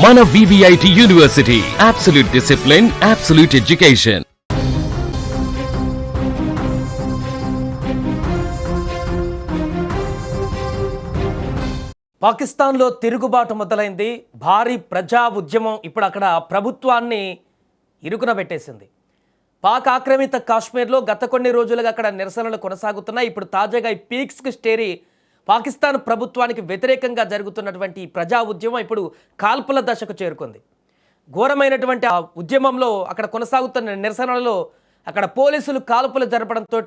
మన VVIT university, absolute discipline, absolute education. పాకిస్తాన్లో తిరుగుబాటు మొదలైంది. భారీ ప్రజా ఉద్యమం ఇప్పుడు అక్కడ ప్రభుత్వాన్ని ఇరుకున పెట్టేసింది. పాక్ ఆక్రమిత కాశ్మీర్లో గత కొన్ని రోజులుగా అక్కడ నిరసనలు కొనసాగుతున్నాయి. ఇప్పుడు తాజాగా ఈ పీక్స్కి స్టేరి పాకిస్తాన్ ప్రభుత్వానికి వ్యతిరేకంగా జరుగుతున్నటువంటి ఈ ప్రజా ఉద్యమం ఇప్పుడు కాల్పుల దశకు చేరుకుంది. ఘోరమైనటువంటి ఆ ఉద్యమంలో అక్కడ కొనసాగుతున్న నిరసనలలో అక్కడ పోలీసులు కాల్పులు జరపడంతో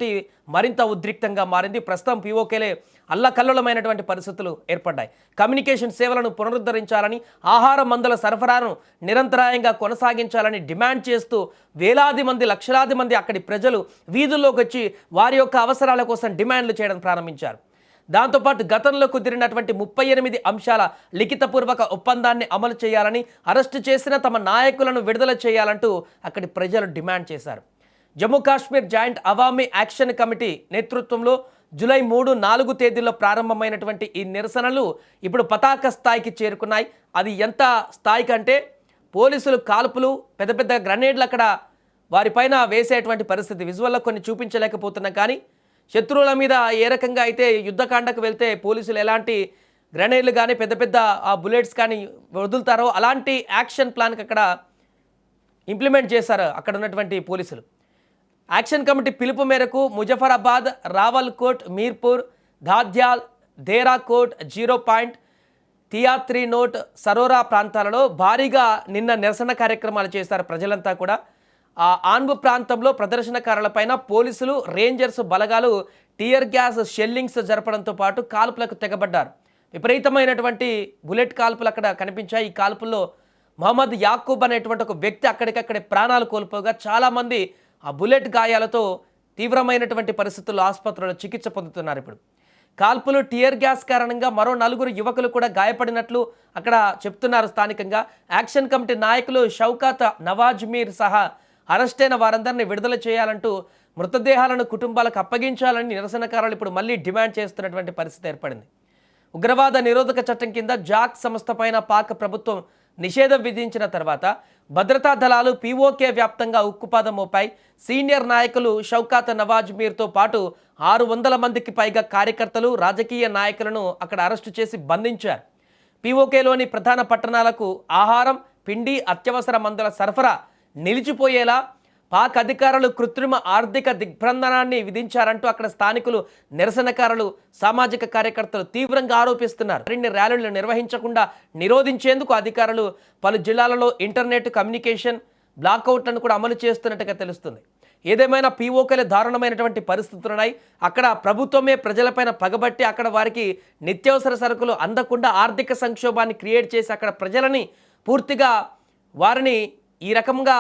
మరింత ఉద్రిక్తంగా మారింది. ప్రస్తుతం పీఓకేలే అల్లకల్లోలమైనటువంటి పరిస్థితులు ఏర్పడ్డాయి. కమ్యూనికేషన్ సేవలను పునరుద్ధరించాలని, ఆహార మందుల సరఫరాను నిరంతరాయంగా కొనసాగించాలని డిమాండ్ చేస్తూ వేలాది మంది, లక్షలాది మంది అక్కడి ప్రజలు వీధుల్లోకి వచ్చి వారి యొక్క అవసరాల కోసం డిమాండ్లు చేయడం ప్రారంభించారు. దాంతోపాటు గతంలో కుదిరినటువంటి 38 అంశాల లిఖితపూర్వక ఒప్పందాన్ని అమలు చేయాలని, అరెస్టు చేసిన తమ నాయకులను విడుదల చేయాలంటూ అక్కడి ప్రజలు డిమాండ్ చేశారు. Jammu Kashmir joint Awami action committee నేతృత్వంలో జూలై 3, 4 తేదీల్లో ప్రారంభమైనటువంటి ఈ నిరసనలు ఇప్పుడు పతాక స్థాయికి చేరుకున్నాయి. అది ఎంత స్థాయికి అంటే పోలీసులు కాల్పులు, పెద్ద పెద్ద గ్రనేడ్లు అక్కడ వారిపైన వేసేటువంటి పరిస్థితి. విజువల్లో కొన్ని చూపించలేకపోతున్నాం, కానీ శత్రువుల మీద ఏ రకంగా అయితే యుద్ధకాండకు వెళ్తే పోలీసులు ఎలాంటి గ్రనేడ్లు కానీ పెద్ద పెద్ద బుల్లెట్స్ కానీ వదులుతారో అలాంటి యాక్షన్ ప్లాన్కి అక్కడ ఇంప్లిమెంట్ చేశారు అక్కడ ఉన్నటువంటి పోలీసులు. యాక్షన్ కమిటీ పిలుపు మేరకు ముజఫరాబాద్, రావల్కోట్, మీర్పూర్, ధాద్యాల్, దేరాకోట్, 0 పాయింట్, తియాత్రి నోట్, సరోరా ప్రాంతాలలో భారీగా నిన్న నిరసన కార్యక్రమాలు చేశారు ప్రజలంతా కూడా. ఆ ఆన్బు ప్రాంతంలో ప్రదర్శనకారులపైన పోలీసులు, రేంజర్స్ బలగాలు టియర్ గ్యాస్ షెల్లింగ్స్ జరపడంతో పాటు కాల్పులకు తెగబడ్డారు. విపరీతమైనటువంటి బుల్లెట్ కాల్పులు అక్కడ కనిపించాయి. ఈ కాల్పుల్లో మహమ్మద్ యాకూబ్ అనేటువంటి ఒక వ్యక్తి అక్కడికక్కడే ప్రాణాలు కోల్పోగా చాలామంది ఆ బుల్లెట్ గాయాలతో తీవ్రమైనటువంటి పరిస్థితుల్లో ఆసుపత్రిలో చికిత్స పొందుతున్నారు. ఇప్పుడు కాల్పులు, టియర్ గ్యాస్ కారణంగా మరో 4 యువకులు కూడా గాయపడినట్లు అక్కడ చెప్తున్నారు స్థానికంగా. యాక్షన్ కమిటీ నాయకులు షౌకత్ నవాజ్ మీర్ సహా అరెస్టైన వారందరినీ విడుదల చేయాలంటూ, మృతదేహాలను కుటుంబాలకు అప్పగించాలని నిరసనకారులు ఇప్పుడు మళ్ళీ డిమాండ్ చేస్తున్నటువంటి పరిస్థితి ఏర్పడింది. ఉగ్రవాద నిరోధక చట్టం కింద జాక్ సంస్థ పైన పాక్ ప్రభుత్వం నిషేధం విధించిన తర్వాత భద్రతా దళాలు పీఓకే వ్యాప్తంగా ఉక్కుపాదం మోపాయి. సీనియర్ నాయకులు షౌకత్ నవాజ్ మీర్తో పాటు 600 మందికి పైగా కార్యకర్తలు, రాజకీయ నాయకులను అక్కడ అరెస్టు చేసి బంధించారు. పీఓకేలోని ప్రధాన పట్టణాలకు ఆహారం, పిండి, అత్యవసర మందుల సరఫరా నిలిచిపోయేలా పాక్ అధికారులు కృత్రిమ ఆర్థిక దిగ్బంధనాన్ని విధించారంటూ అక్కడ స్థానికులు, నిరసనకారులు, సామాజిక కార్యకర్తలు తీవ్రంగా ఆరోపిస్తున్నారు. మరిన్ని ర్యాలీలు నిర్వహించకుండా నిరోధించేందుకు అధికారులు పలు జిల్లాలలో ఇంటర్నెట్, కమ్యూనికేషన్ బ్లాక్అవుట్లను కూడా అమలు చేస్తున్నట్టుగా తెలుస్తుంది. ఏదేమైనా పీఓకేలు దారుణమైనటువంటి పరిస్థితులున్నాయి. అక్కడ ప్రభుత్వమే ప్రజలపైన పగబట్టి అక్కడ వారికి నిత్యావసర సరుకులు అందకుండా ఆర్థిక సంక్షోభాన్ని క్రియేట్ చేసి అక్కడ ప్రజలని పూర్తిగా వారిని ఈ రకంగా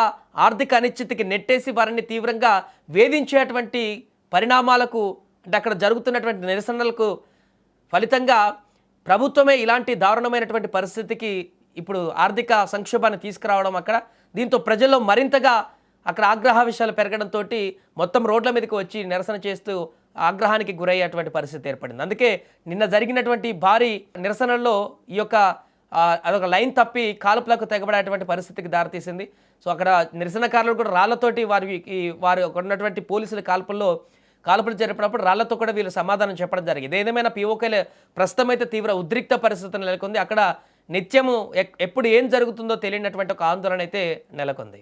ఆర్థిక అనిశ్చితికి నెట్టేసి వారిని తీవ్రంగా వేధించేటువంటి పరిణామాలకు, అంటే అక్కడ జరుగుతున్నటువంటి నిరసనలకు ఫలితంగా ప్రభుత్వమే ఇలాంటి దారుణమైనటువంటి పరిస్థితికి ఇప్పుడు ఆర్థిక సంక్షోభాన్ని తీసుకురావడం అక్కడ, దీంతో ప్రజల్లో మరింతగా అక్కడ ఆగ్రహ విషయాలు పెరగడంతో మొత్తం రోడ్ల మీదకి వచ్చి నిరసన చేస్తూ ఆగ్రహానికి గురయ్యేటువంటి పరిస్థితి ఏర్పడింది. అందుకే నిన్న జరిగినటువంటి భారీ నిరసనల్లో ఈ యొక్క అదొక లైన్ తప్పి కాల్పులకు తెగబడేటువంటి పరిస్థితికి దారితీసింది. సో అక్కడ నిరసనకారులు కూడా రాళ్లతోటి వారు ఉన్నటువంటి పోలీసుల కాల్పులు జరిపినప్పుడు రాళ్లతో కూడా వీళ్ళు సమాధానం చెప్పడం జరిగింది. ఏదేమైనా పీఓకేలు ప్రస్తుతం అయితే తీవ్ర ఉద్రిక్త పరిస్థితులు నెలకొంది. అక్కడ నిత్యము ఎప్పుడు ఏం జరుగుతుందో తెలియనటువంటి ఒక ఆందోళన అయితే నెలకొంది.